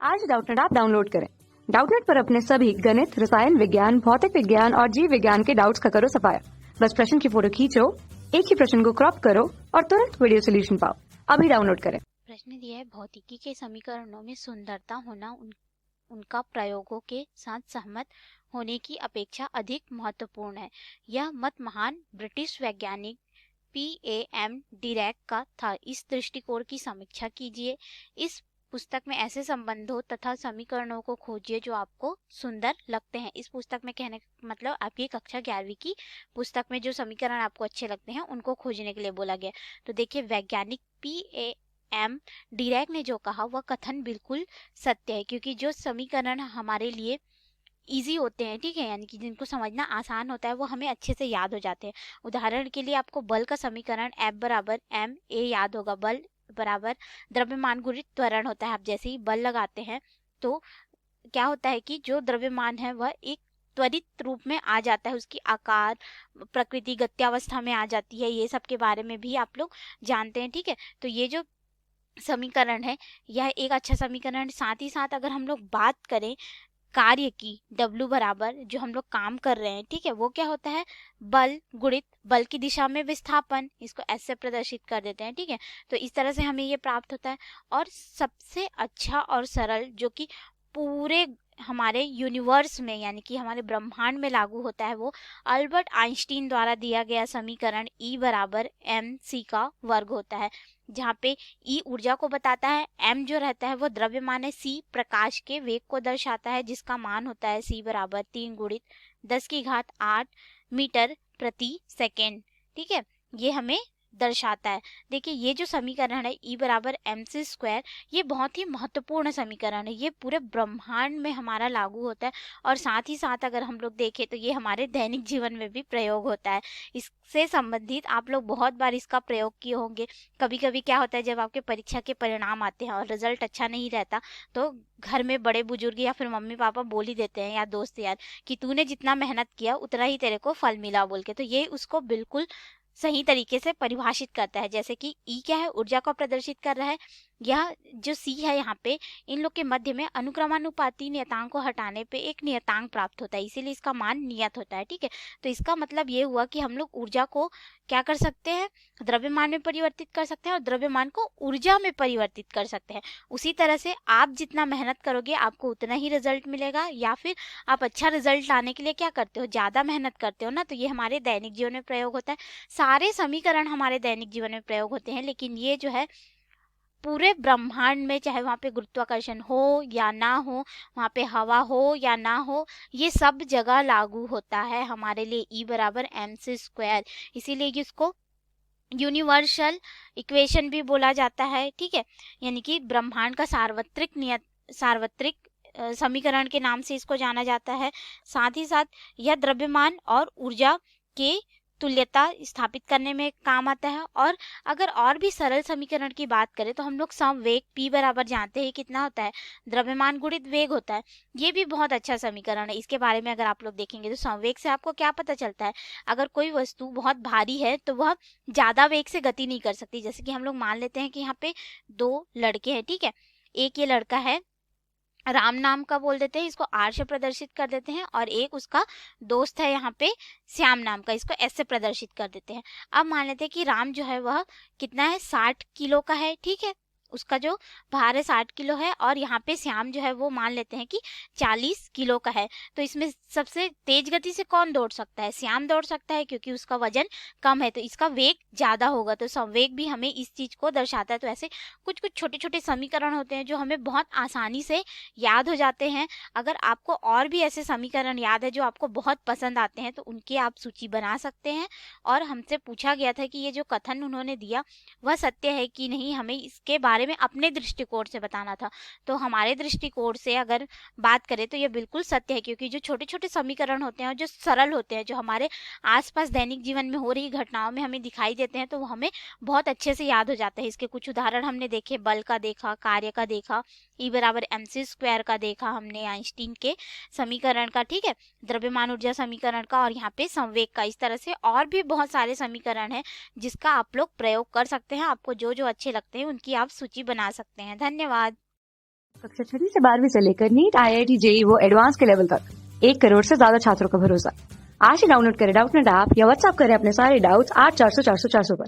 आज Doubtnut app download करें। Doubtnut पर अपने सभी गणित, रसायन विज्ञान, भौतिक विज्ञान और जीव विज्ञान के डाउट्स का करो सफाया। बस प्रश्न की फोटो खींचो, एक ही प्रश्न को क्रॉप करो और तुरंत वीडियो सोल्यूशन पाओ। अभी डाउनलोड करें। प्रश्न दिया है, भौतिकी के समीकरणों में सुंदरता होना उनका प्रयोगों के साथ सहमत होने की अपेक्षा अधिक महत्वपूर्ण है। यह मत महान ब्रिटिश वैज्ञानिक PAM डिरैक का था। इस दृष्टिकोण की समीक्षा कीजिए। इस पुस्तक में ऐसे संबंधों तथा समीकरणों को खोजिए जो आपको सुंदर लगते हैं। इस पुस्तक में कहने का मतलब आपकी कक्षा 11वीं की पुस्तक में जो समीकरण आपको अच्छे लगते हैं उनको खोजने के लिए बोला गया। तो देखिए, वैज्ञानिक PAM डिरैक ने जो कहा वह कथन बिल्कुल सत्य है, क्योंकि जो समीकरण हमारे लिए इजी होते हैं, ठीक है, यानी कि जिनको समझना आसान होता है, वो हमें अच्छे से याद हो जाते हैं। उदाहरण के लिए आपको बल का समीकरण F बराबर ma याद होगा। बल बराबर द्रव्यमान गुणित त्वरण होता है। आप जैसे ही बल लगाते हैं तो क्या होता है कि जो द्रव्यमान है वह एक त्वरित रूप में आ जाता है, उसकी आकार प्रकृति गत्यावस्था में आ जाती है। ये सब के बारे में भी आप लोग जानते हैं, ठीक है। तो ये जो समीकरण है यह एक अच्छा समीकरण। साथ ही साथ अगर हम लोग बात करें कार्य की, W बराबर जो हम लोग काम कर रहे हैं, ठीक है, वो क्या होता है, बल गुणित बल की दिशा में विस्थापन। इसको ऐसे प्रदर्शित कर देते हैं, ठीक है। तो इस तरह से हमें ये प्राप्त होता है। और सबसे अच्छा और सरल जो कि पूरे हमारे यूनिवर्स में यानी कि हमारे ब्रह्मांड में लागू होता है, वो अल्बर्ट आइंस्टीन द्वारा दिया गया समीकरण E बराबर mc का वर्ग होता है, जहाँ पे E ऊर्जा को बताता है, m जो रहता है वो द्रव्यमान है, c प्रकाश के वेग को दर्शाता है जिसका मान होता है c बराबर 3 गुणित 10⁸ मीटर प्रति सेकेंड, ठीक है। ये हमें दर्शाता है। देखिए, ये जो समीकरण है E बराबर mc स्क्वायर, ये बहुत ही महत्वपूर्ण समीकरण है। ये पूरे ब्रह्मांड में हमारा लागू होता है और साथ ही साथ अगर हम लोग देखें तो ये हमारे दैनिक जीवन में भी प्रयोग होता है। इससे संबंधित आप लोग बहुत बार इसका प्रयोग किए होंगे। कभी कभी क्या होता है, जब आपके परीक्षा के परिणाम आते हैं और रिजल्ट अच्छा नहीं रहता तो घर में बड़े बुजुर्ग या फिर मम्मी पापा बोल ही देते हैं या दोस्त यार कि तूने जितना मेहनत किया उतना ही तेरे को फल मिला बोल के। तो ये उसको बिल्कुल सही तरीके से परिभाषित करता है। जैसे कि E क्या है, ऊर्जा को प्रदर्शित कर रहा है। यह जो C है यहाँ पे, इन लोग के मध्य में अनुक्रमानुपाती नियतांक को हटाने पे एक नियतांक प्राप्त होता है, इसीलिए इसका मान नियत होता है, ठीक है। तो इसका मतलब ये हुआ कि हम लोग ऊर्जा को क्या कर सकते हैं, द्रव्यमान में परिवर्तित कर सकते हैं और द्रव्यमान को ऊर्जा में परिवर्तित कर सकते हैं। उसी तरह से आप जितना मेहनत करोगे आपको उतना ही रिजल्ट मिलेगा, या फिर आप अच्छा रिजल्ट लाने के लिए क्या करते हो, ज़्यादा मेहनत करते हो ना, तो ये हमारे दैनिक जीवन में प्रयोग होता है। सारे समीकरण हमारे दैनिक जीवन में प्रयोग होते हैं, लेकिन ये जो है पूरे ब्रह्मांड में, चाहे वहाँ पे गुरुत्वाकर्षण हो या ना हो, वहाँ पे हवा हो या ना हो, ये सब जगह लागू होता है हमारे लिए E बराबर mc स्क्वायर। इसीलिए इसको यूनिवर्सल इक्वेशन भी बोला जाता है, ठीक है, यानी कि ब्रह्मांड का सार्वत्रिक समीकरण के नाम से इसको जाना जाता है। साथ ही साथ यह द्रव्यमान और ऊर्जा के तुल्यता स्थापित करने में काम आता है। और अगर और भी सरल समीकरण की बात करें तो हम लोग संवेग P बराबर जानते हैं कितना होता है, द्रव्यमान गुणित वेग होता है। ये भी बहुत अच्छा समीकरण है। इसके बारे में अगर आप लोग देखेंगे तो संवेग से आपको क्या पता चलता है, अगर कोई वस्तु बहुत भारी है तो वह ज़्यादा वेग से गति नहीं कर सकती। जैसे कि हम लोग मान लेते हैं कि यहाँ पे दो लड़के हैं, ठीक है, एक ये लड़का है, राम नाम का बोल देते हैं, इसको R से प्रदर्शित कर देते हैं, और एक उसका दोस्त है यहाँ पे श्याम नाम का, इसको S से प्रदर्शित कर देते हैं। अब मान लेते हैं कि राम जो है वह कितना है, 60 किलो का है, ठीक है, उसका जो भार है 60 किलो है, और यहाँ पे श्याम जो है वो मान लेते हैं कि 40 किलो का है। तो इसमें सबसे तेज गति से कौन दौड़ सकता है, श्याम दौड़ सकता है, क्योंकि उसका वजन कम है तो इसका वेग ज़्यादा होगा। तो संवेग भी हमें इस चीज़ को दर्शाता है। तो ऐसे कुछ कुछ छोटे छोटे समीकरण होते हैं जो हमें बहुत आसानी से याद हो जाते हैं। अगर आपको और भी ऐसे समीकरण याद है जो आपको बहुत पसंद आते हैं तो उनकी आप सूची बना सकते हैं। और हमसे पूछा गया था कि ये जो कथन उन्होंने दिया वह सत्य है कि नहीं, हमें इसके बारे में अपने दृष्टिकोण से बताना था। तो हमारे दृष्टिकोण से अगर बात करें तो ये बिल्कुल सत्य है, क्योंकि जो छोटे छोटे समीकरण होते हैं और जो सरल होते हैं, जो हमारे आसपास दैनिक जीवन में हो रही घटनाओं में हमें दिखाई देते हैं, तो वो हमें बहुत अच्छे से याद हो जाते हैं। इसके कुछ उदाहरण हमने देखे, बल का देखा, कार्य का देखा, E बराबर mc स्क्वायर का देखा हमने, आइंस्टीन के समीकरण का, ठीक है, द्रव्यमान ऊर्जा समीकरण का, और यहाँ पे संवेग का। इस तरह से और भी बहुत सारे समीकरण हैं जिसका आप लोग प्रयोग कर सकते हैं। आपको जो जो अच्छे लगते हैं उनकी आप सूची बना सकते हैं। धन्यवाद। कक्षा 6वीं से 12वीं से लेकर नीट, IIT, JEE वो एडवांस के लेवल तक 1 करोड़ से ज्यादा छात्रों का भरोसा। आज ही डाउनलोड करें डाउटनेट ऐप या व्हाट्सएप करें अपने सारे डाउट्स 8400 400 400 पर।